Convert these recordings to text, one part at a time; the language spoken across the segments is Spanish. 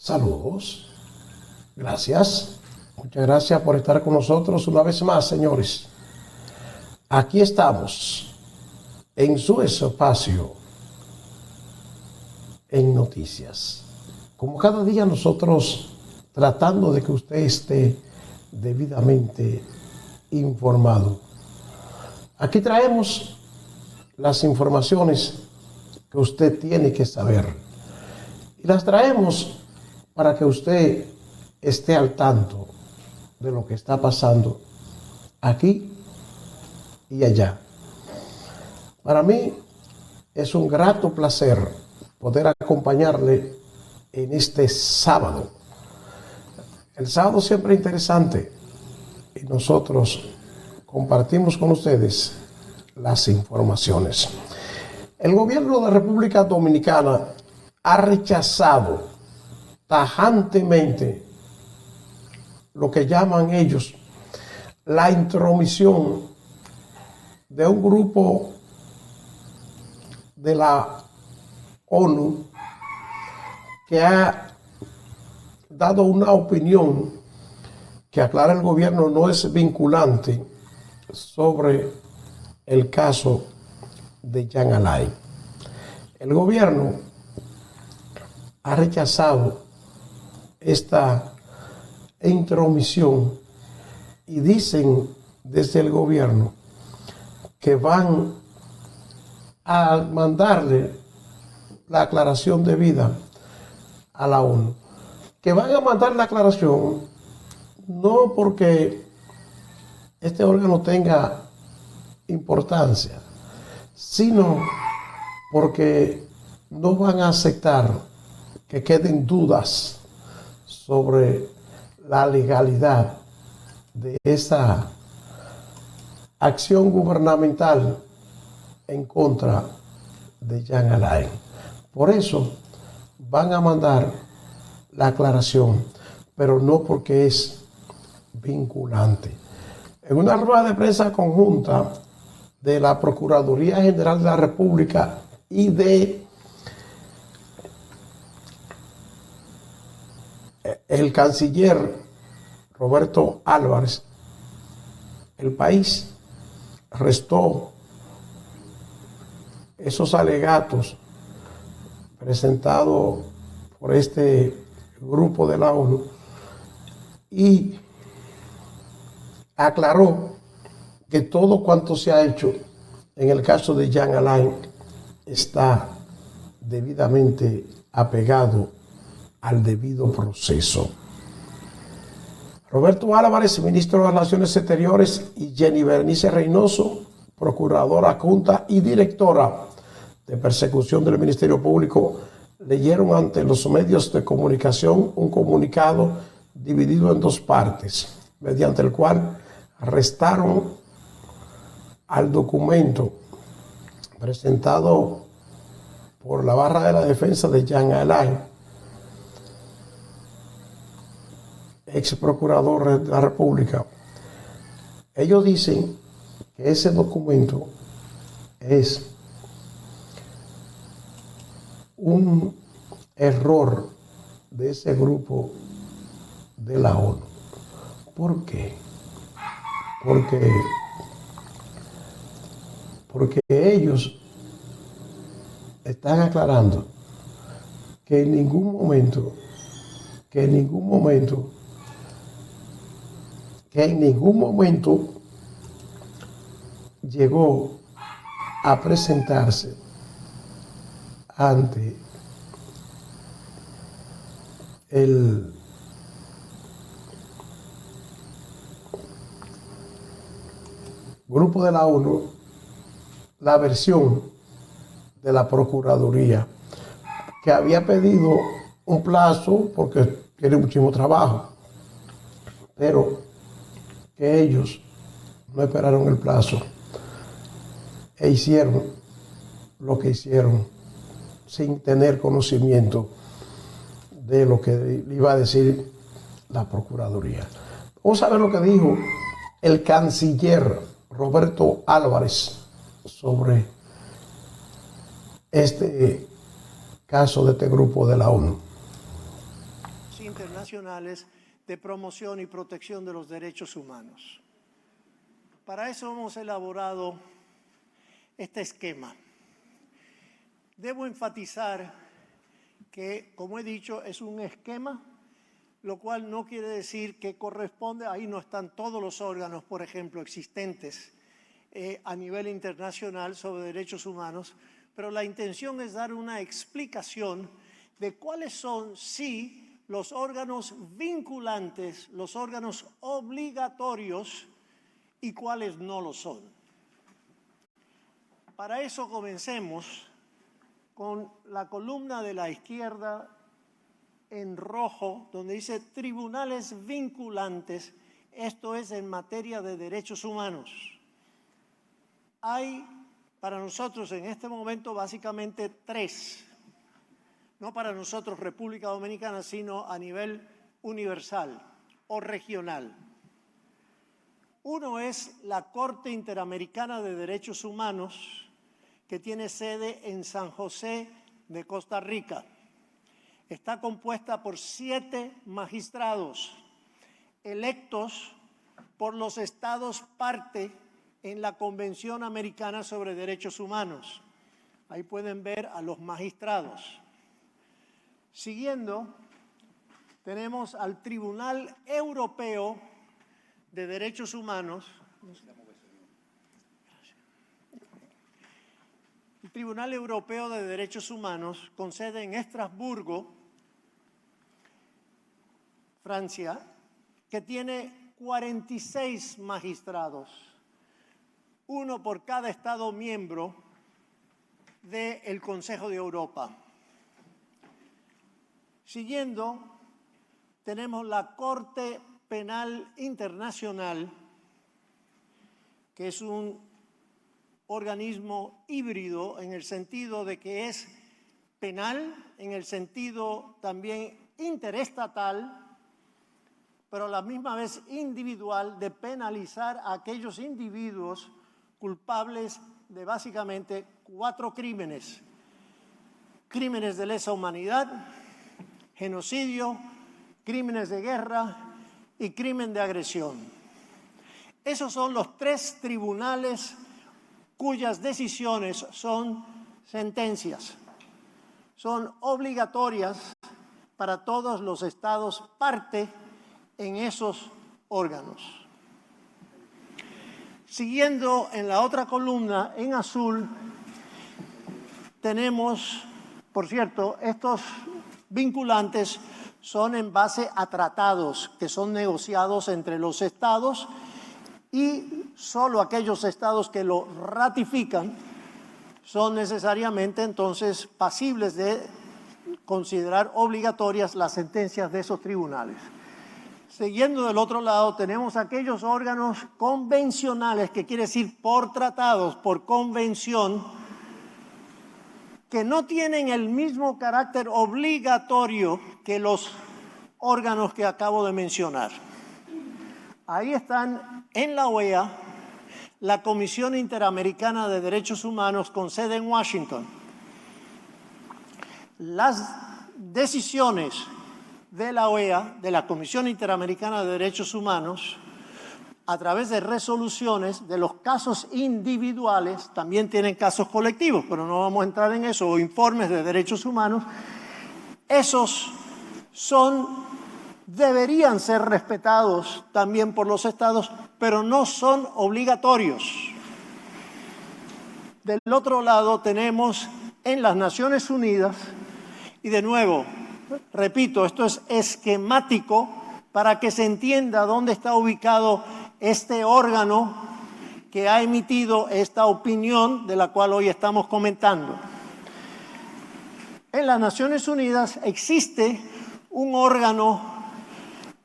Saludos. Gracias. Muchas gracias por estar con nosotros una vez más, señores. Aquí estamos en su espacio en noticias. Como cada día nosotros tratando de que usted esté debidamente informado. Aquí traemos las informaciones que usted tiene que saber. Y las traemos para que usted esté al tanto de lo que está pasando aquí y allá. Para mí es un grato placer poder acompañarle en este sábado. El sábado siempre es interesante y nosotros compartimos con ustedes las informaciones. El gobierno de la República Dominicana ha rechazado tajantemente lo que llaman ellos la intromisión de un grupo de la ONU que ha dado una opinión que aclara el gobierno no es vinculante sobre el caso de Jean Alain. El gobierno ha rechazado esta intromisión y dicen desde el gobierno que van a mandarle la aclaración debida a la ONU. Que van a mandar la aclaración no porque este órgano tenga importancia, sino porque no van a aceptar que queden dudas sobre la legalidad de esa acción gubernamental en contra de Jean Alain. Por eso van a mandar la aclaración, pero no porque es vinculante. En una rueda de prensa conjunta de la Procuraduría General de la República y de el canciller Roberto Álvarez, el país restó esos alegatos presentados por este grupo de la ONU y aclaró que todo cuanto se ha hecho en el caso de Jean Alain está debidamente apegado al debido proceso. Roberto Álvarez, ministro de las Relaciones Exteriores, y Jenny Berenice Reynoso, procuradora adjunta y directora de persecución del Ministerio Público, leyeron ante los medios de comunicación un comunicado dividido en dos partes, mediante el cual restaron al documento presentado por la barra de la defensa de Jean Alain, ex procurador de la República. Ellos dicen que ese documento es un error de ese grupo de la ONU. ¿Por qué? Porque ellos están aclarando que en ningún momento llegó a presentarse ante el grupo de la ONU la versión de la Procuraduría, que había pedido un plazo porque tiene muchísimo trabajo, pero que ellos no esperaron el plazo e hicieron lo que hicieron sin tener conocimiento de lo que iba a decir la Procuraduría. Vamos a ver lo que dijo el canciller Roberto Álvarez sobre este caso de este grupo de la ONU. internacionales de promoción y protección de los derechos humanos. Para eso hemos elaborado este esquema. Debo enfatizar que, como he dicho, es un esquema, lo cual no quiere decir que corresponde, ahí no están todos los órganos, por ejemplo, existentes a nivel internacional sobre derechos humanos, pero la intención es dar una explicación de cuáles son, sí, los órganos vinculantes, los órganos obligatorios y cuáles no lo son. Para eso comencemos con la columna de la izquierda en rojo, donde dice tribunales vinculantes, esto es en materia de derechos humanos. Hay para nosotros en este momento básicamente tres, no para nosotros República Dominicana, sino a nivel universal o regional. Uno es la Corte Interamericana de Derechos Humanos, que tiene sede en San José de Costa Rica. Está compuesta por 7 magistrados electos por los estados parte en la Convención Americana sobre Derechos Humanos. Ahí pueden ver a los magistrados. Siguiendo, tenemos al Tribunal Europeo de Derechos Humanos. El Tribunal Europeo de Derechos Humanos, con sede en Estrasburgo, Francia, que tiene 46 magistrados, uno por cada Estado miembro del Consejo de Europa. Siguiendo, tenemos la Corte Penal Internacional, que es un organismo híbrido en el sentido de que es penal, en el sentido también interestatal, pero a la misma vez individual, de penalizar a aquellos individuos culpables de básicamente 4 crímenes. Crímenes de lesa humanidad, genocidio, crímenes de guerra y crimen de agresión. Esos son los 3 tribunales cuyas decisiones son sentencias, son obligatorias para todos los estados parte en esos órganos. Siguiendo en la otra columna, en azul, tenemos, por cierto, estos vinculantes son en base a tratados que son negociados entre los estados y solo aquellos estados que lo ratifican son necesariamente entonces pasibles de considerar obligatorias las sentencias de esos tribunales. Siguiendo del otro lado tenemos aquellos órganos convencionales, que quiere decir por tratados, por convención, que no tienen el mismo carácter obligatorio que los órganos que acabo de mencionar. Ahí están en la OEA, la Comisión Interamericana de Derechos Humanos con sede en Washington. Las decisiones de la OEA, de la Comisión Interamericana de Derechos Humanos, a través de resoluciones de los casos individuales, también tienen casos colectivos, pero no vamos a entrar en eso, o informes de derechos humanos, esos deberían ser respetados también por los estados, pero no son obligatorios. Del otro lado tenemos en las Naciones Unidas, y de nuevo, repito, esto es esquemático para que se entienda dónde está ubicado este órgano que ha emitido esta opinión de la cual hoy estamos comentando. En las Naciones Unidas existe un órgano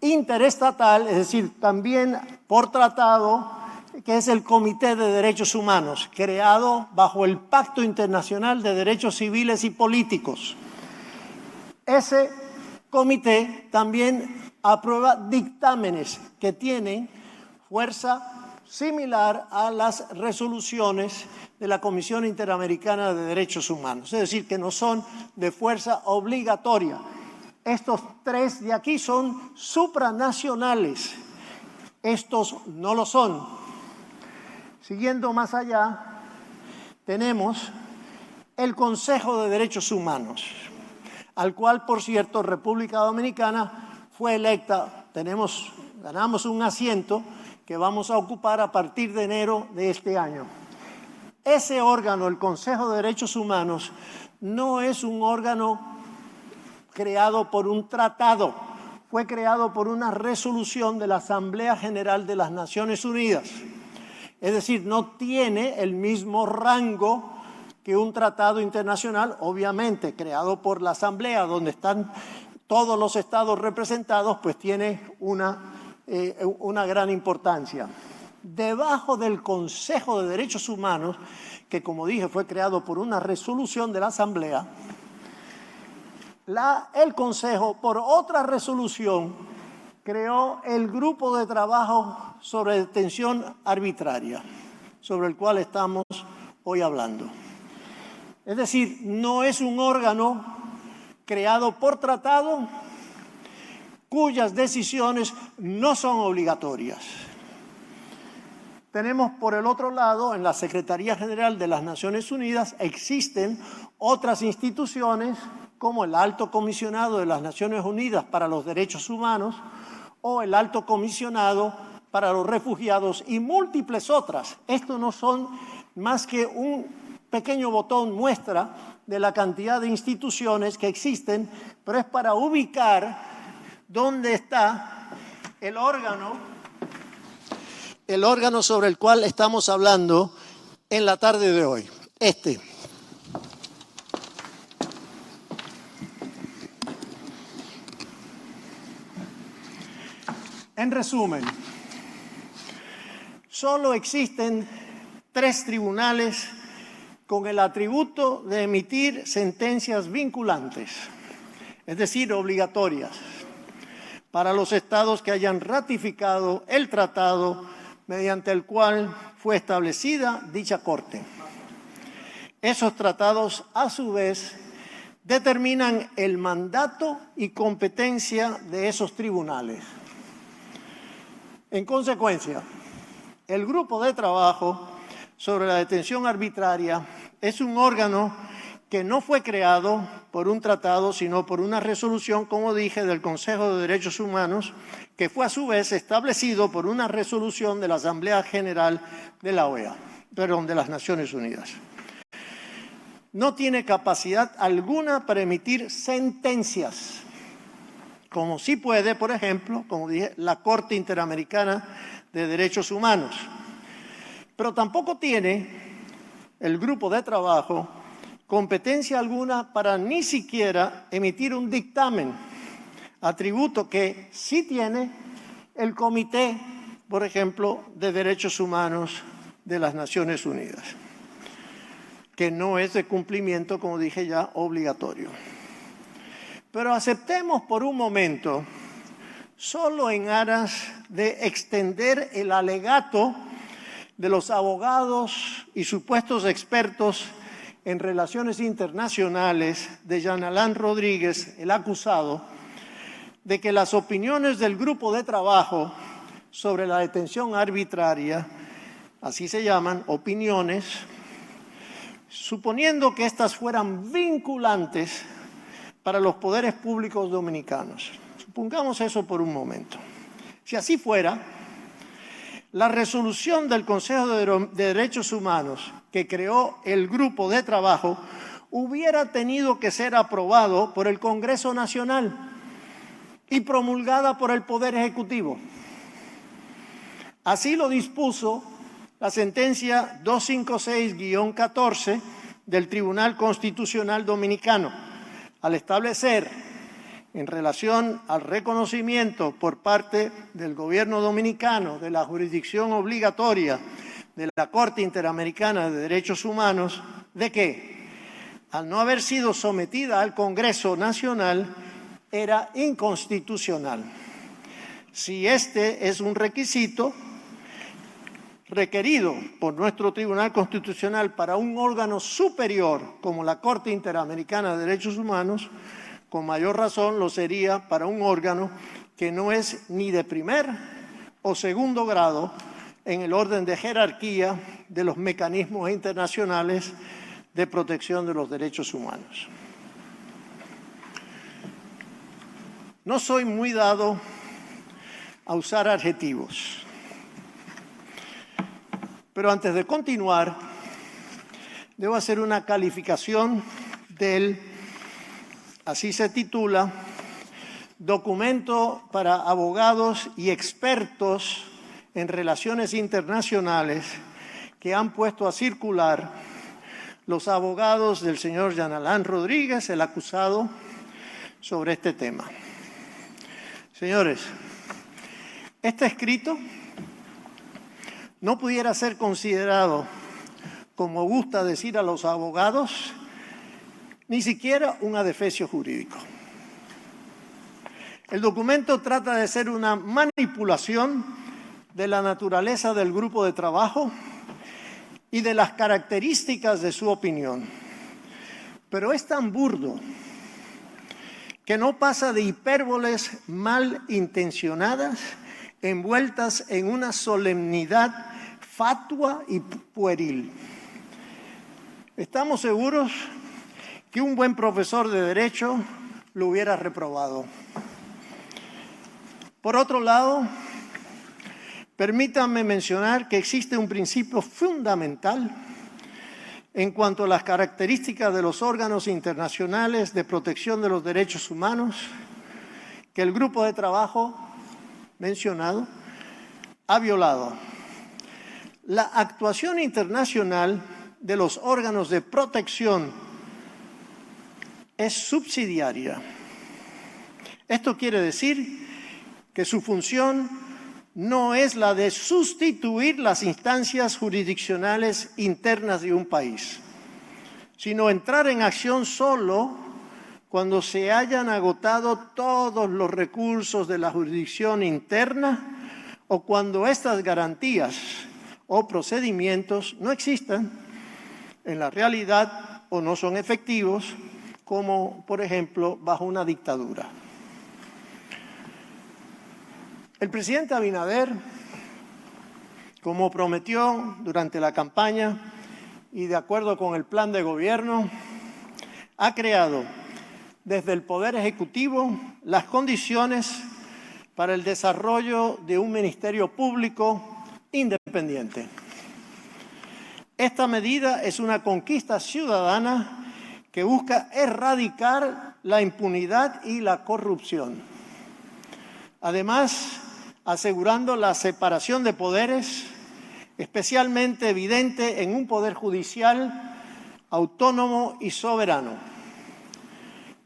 interestatal, es decir, también por tratado, que es el Comité de Derechos Humanos, creado bajo el Pacto Internacional de Derechos Civiles y Políticos. Ese comité también aprueba dictámenes que tienen fuerza similar a las resoluciones de la Comisión Interamericana de Derechos Humanos, es decir, que no son de fuerza obligatoria. estos tres de aquí son supranacionales. Estos no lo son. Siguiendo más allá, tenemos el Consejo de Derechos Humanos, al cual, por cierto, República Dominicana fue electa. Ganamos un asiento que vamos a ocupar a partir de enero de este año. Ese órgano, el Consejo de Derechos Humanos, no es un órgano creado por un tratado, fue creado por una resolución de la Asamblea General de las Naciones Unidas. Es decir, no tiene el mismo rango que un tratado internacional, obviamente creado por la Asamblea, donde están todos los estados representados, pues tiene una gran importancia. Debajo del Consejo de Derechos Humanos, que como dije fue creado por una resolución de la Asamblea, el Consejo, por otra resolución, creó el grupo de trabajo sobre detención arbitraria, sobre el cual estamos hoy hablando. Es decir, no es un órgano creado por tratado cuyas decisiones no son obligatorias. Tenemos por el otro lado, en la Secretaría General de las Naciones Unidas, existen otras instituciones como el Alto Comisionado de las Naciones Unidas para los Derechos Humanos o el Alto Comisionado para los Refugiados y múltiples otras. Estos no son más que un pequeño botón muestra de la cantidad de instituciones que existen, pero es para ubicar dónde está el órgano sobre el cual estamos hablando en la tarde de hoy. En resumen, solo existen 3 tribunales con el atributo de emitir sentencias vinculantes, es decir, obligatorias, para los estados que hayan ratificado el tratado mediante el cual fue establecida dicha Corte. Esos tratados, a su vez, determinan el mandato y competencia de esos tribunales. En consecuencia, el Grupo de Trabajo sobre la Detención Arbitraria es un órgano que no fue creado por un tratado, sino por una resolución, como dije, del Consejo de Derechos Humanos, que fue a su vez establecido por una resolución de la Asamblea General de la OEA, de las Naciones Unidas. No tiene capacidad alguna para emitir sentencias, como sí puede, por ejemplo, como dije, la Corte Interamericana de Derechos Humanos. Pero tampoco tiene el Grupo de Trabajo competencia alguna para ni siquiera emitir un dictamen, atributo que sí tiene el Comité, por ejemplo, de Derechos Humanos de las Naciones Unidas, que no es de cumplimiento, como dije ya, obligatorio. Pero aceptemos por un momento, solo en aras de extender el alegato de los abogados y supuestos expertos en relaciones internacionales de Jean Alain Rodríguez, el acusado, de que las opiniones del Grupo de Trabajo sobre la detención arbitraria, así se llaman, opiniones, suponiendo que éstas fueran vinculantes para los poderes públicos dominicanos. Supongamos eso por un momento. Si así fuera, la resolución del Consejo de Derechos Humanos que creó el Grupo de Trabajo hubiera tenido que ser aprobado por el Congreso Nacional y promulgada por el Poder Ejecutivo. Así lo dispuso la sentencia 256-14 del Tribunal Constitucional Dominicano, al establecer, en relación al reconocimiento por parte del gobierno dominicano de la jurisdicción obligatoria de la Corte Interamericana de Derechos Humanos, de que, al no haber sido sometida al Congreso Nacional, era inconstitucional. Si este es un requisito requerido por nuestro Tribunal Constitucional para un órgano superior como la Corte Interamericana de Derechos Humanos, con mayor razón lo sería para un órgano que no es ni de primer o segundo grado en el orden de jerarquía de los mecanismos internacionales de protección de los derechos humanos. No soy muy dado a usar adjetivos, pero antes de continuar, debo hacer una calificación del, así se titula, Documento para abogados y expertos en relaciones internacionales que han puesto a circular los abogados del señor Jean Alain Rodríguez, el acusado, sobre este tema. Señores, este escrito no pudiera ser considerado, como gusta decir a los abogados, ni siquiera un adefesio jurídico. El documento trata de ser una manipulación de la naturaleza del grupo de trabajo y de las características de su opinión. Pero es tan burdo que no pasa de hipérboles malintencionadas envueltas en una solemnidad fatua y pueril. Estamos seguros que un buen profesor de Derecho lo hubiera reprobado. Por otro lado, permítanme mencionar que existe un principio fundamental en cuanto a las características de los órganos internacionales de protección de los derechos humanos que el grupo de trabajo mencionado ha violado. La actuación internacional de los órganos de protección es subsidiaria. Esto quiere decir que su función no es la de sustituir las instancias jurisdiccionales internas de un país, sino entrar en acción solo cuando se hayan agotado todos los recursos de la jurisdicción interna o cuando estas garantías o procedimientos no existan en la realidad o no son efectivos, como por ejemplo bajo una dictadura. El presidente Abinader, como prometió durante la campaña y de acuerdo con el plan de gobierno, ha creado desde el Poder Ejecutivo las condiciones para el desarrollo de un ministerio público independiente. Esta medida es una conquista ciudadana que busca erradicar la impunidad y la corrupción. Además, asegurando la separación de poderes, especialmente evidente en un poder judicial autónomo y soberano,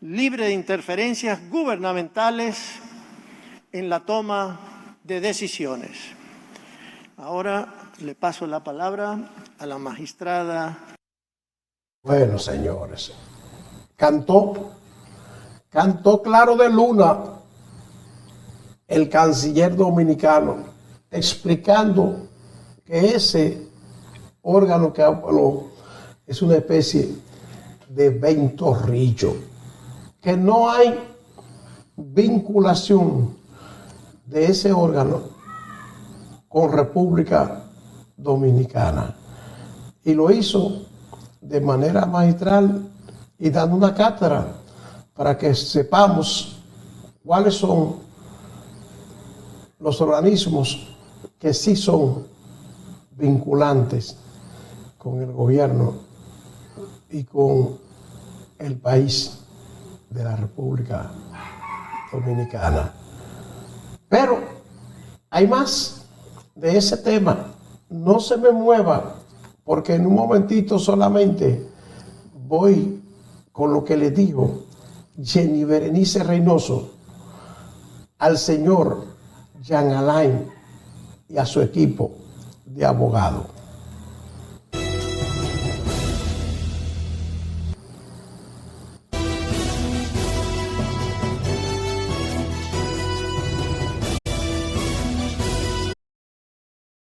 libre de interferencias gubernamentales en la toma de decisiones. Ahora le paso la palabra a la magistrada. Bueno, señores, cantó claro de luna el canciller dominicano, explicando que ese órgano que habló es una especie de ventorrillo, que no hay vinculación de ese órgano con República Dominicana. Y lo hizo de manera magistral y dando una cátedra para que sepamos cuáles son los organismos que sí son vinculantes con el gobierno y con el país de la República Dominicana. Pero hay más de ese tema. No se me mueva, porque en un momentito solamente voy con lo que le dijo Jenny Berenice Reynoso al señor Jean Alain y a su equipo de abogados.